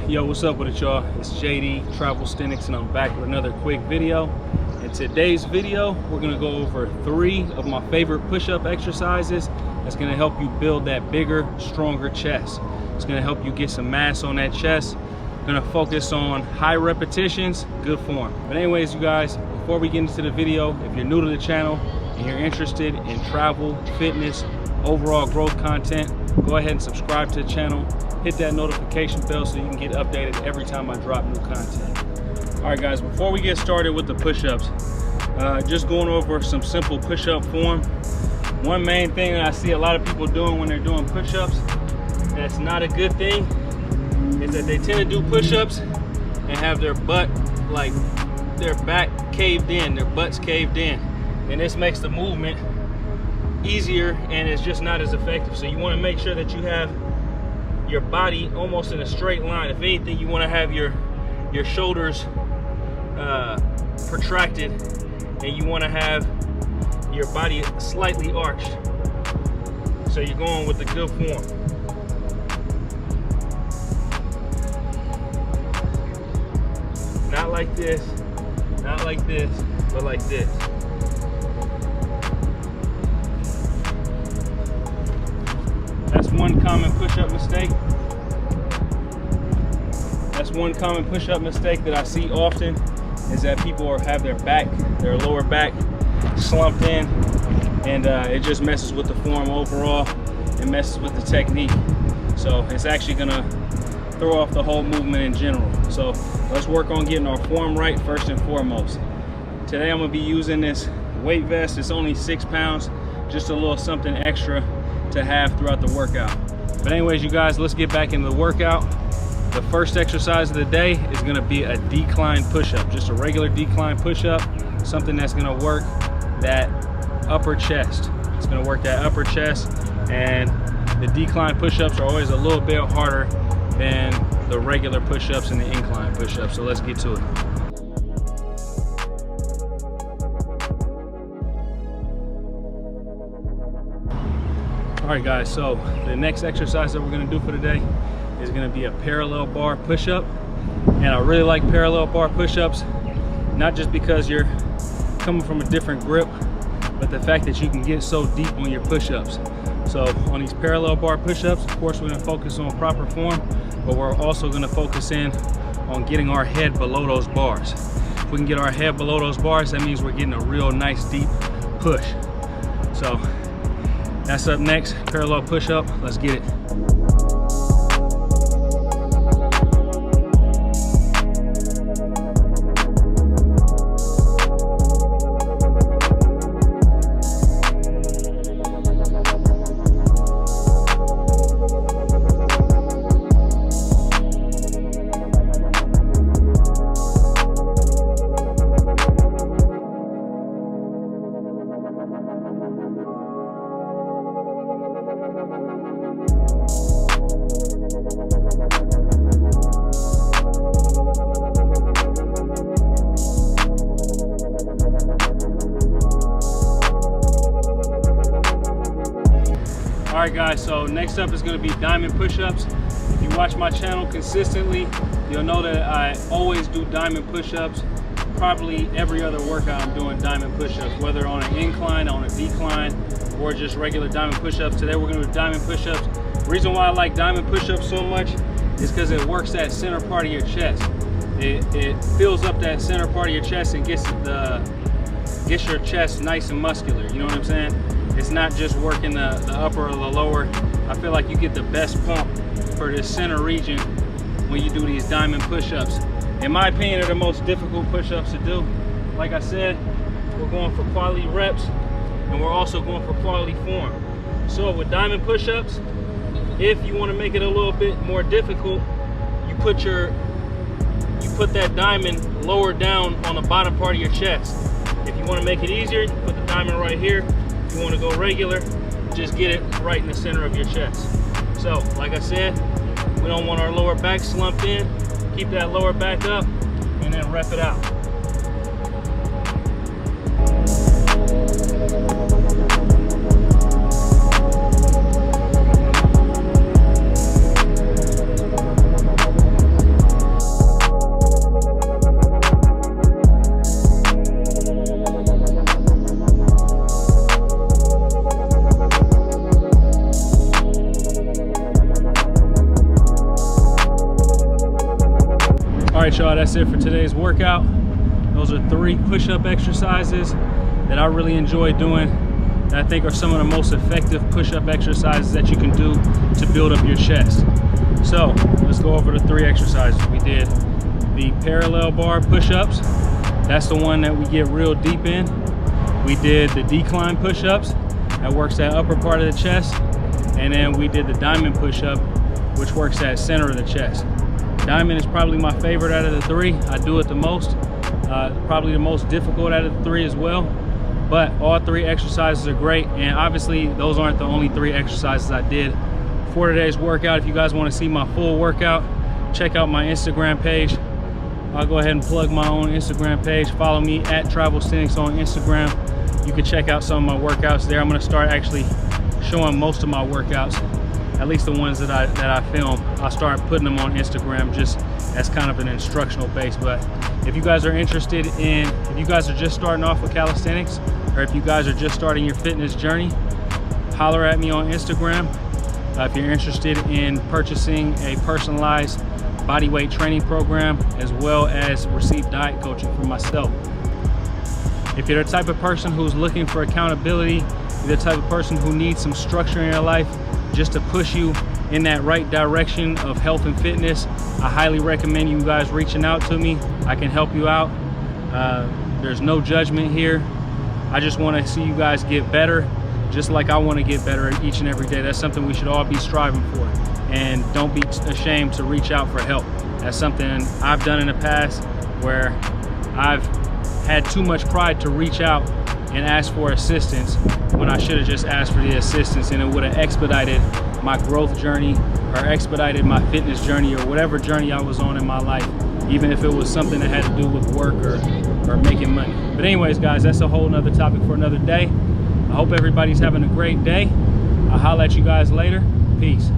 Yo, what's up with it, y'all? It's JD, Travelsthenix, and I'm back with another quick video. In today's video, we're gonna go over 3 of my favorite push-up exercises that's gonna help you build that bigger, stronger chest. It's gonna help you get some mass on that chest. Gonna focus on high repetitions, good form. But anyways, you guys, before we get into the video, if you're new to the channel and you're interested in travel, fitness, overall growth content, go ahead and subscribe to the channel. Hit that notification bell so you can get updated every time I drop new content. All right, guys, before we get started with the push-ups, just going over some simple push-up form. One main thing that I see a lot of people doing when they're doing push-ups that's not a good thing is that they tend to do push-ups and have their butt, like their back caved in, their butts caved in. And this makes the movement easier and it's just not as effective. So you want to make sure that you have your body almost in a straight line. If anything, you want to have your shoulders protracted, and you want to have your body slightly arched. So you're going with the good form. Not like this, not like this, but like this. That's one common push-up mistake. That's one common push-up mistake that I see often, is that people have their lower back slumped in, and it just messes with the form overall. It messes with the technique. So it's actually gonna throw off the whole movement in general. So let's work on getting our form right first and foremost. Today I'm gonna be using this weight vest. It's only 6 pounds, just a little something extra to have throughout the workout. But anyways, you guys, let's get back into the workout. The first exercise of the day is gonna be a decline push-up, just a regular decline push-up, something that's gonna work that upper chest. It's gonna work that upper chest, and the decline push-ups are always a little bit harder than the regular push-ups and the incline push-ups. So let's get to it. All right, guys, so the next exercise that we're gonna do for today is gonna be a parallel bar push-up. And I really like parallel bar push-ups, not just because you're coming from a different grip, but the fact that you can get so deep on your push-ups. So on these parallel bar push-ups, of course, we're gonna focus on proper form, but we're also gonna focus in on getting our head below those bars. If we can get our head below those bars, that means we're getting a real nice deep push. So that's up next, parallel push-up. Let's get it. All right, guys, so next up is gonna be diamond push-ups. If you watch my channel consistently, you'll know that I always do diamond push-ups. Probably every other workout I'm doing diamond push-ups, whether on an incline, on a decline, or just regular diamond push-ups. Today we're gonna do diamond push-ups. The reason why I like diamond push-ups so much is because it works that center part of your chest. It fills up that center part of your chest and gets your chest nice and muscular, you know what I'm saying? It's not just working the upper or the lower. I feel like you get the best pump for this center region when you do these diamond push-ups. In my opinion, they're the most difficult push-ups to do. Like I said, we're going for quality reps, and we're also going for quality form. So with diamond push-ups, if you want to make it a little bit more difficult, you put that diamond lower down on the bottom part of your chest. If you want to make it easier, you put the diamond right here. If you want to go regular, just get it right in the center of your chest. So, like I said, we don't want our lower back slumped in. Keep that lower back up, and then rep it out. All right, y'all, that's it for today's workout. Those are 3 push-up exercises that I really enjoy doing, that I think are some of the most effective push-up exercises that you can do to build up your chest. So let's go over the 3 exercises. We did the parallel bar push-ups. That's the one that we get real deep in. We did the decline push-ups. That works that upper part of the chest. And then we did the diamond push-up, which works that center of the chest. Diamond is probably my favorite out of the 3. I do it the most. Probably the most difficult out of the 3 as well. But all 3 exercises are great. And obviously those aren't the only 3 exercises I did for today's workout. If you guys want to see my full workout, check out my Instagram page. I'll go ahead and plug my own Instagram page. Follow me at Travelsthenix on Instagram. You can check out some of my workouts there. I'm going to start actually showing most of my workouts, at least the ones that I film. I'll start putting them on Instagram just as kind of an instructional base. But if you guys are interested in, if you guys are just starting off with calisthenics, or if you guys are just starting your fitness journey, holler at me on Instagram. If you're interested in purchasing a personalized body weight training program, as well as receive diet coaching from myself. If you're the type of person who's looking for accountability, you're the type of person who needs some structure in your life just to push you in that right direction of health and fitness, I highly recommend you guys reaching out to me. I can help you out. There's no judgment here. I just want to see you guys get better, just like I want to get better each and every day. That's something we should all be striving for. And don't be ashamed to reach out for help. That's something I've done in the past, where I've had too much pride to reach out and ask for assistance when I should have just asked for the assistance, and it would have expedited my growth journey or expedited my fitness journey or whatever journey I was on in my life, even if it was something that had to do with work or making money. But anyways, guys, that's a whole nother topic for another day. I hope everybody's having a great day. I'll holler at you guys later. Peace.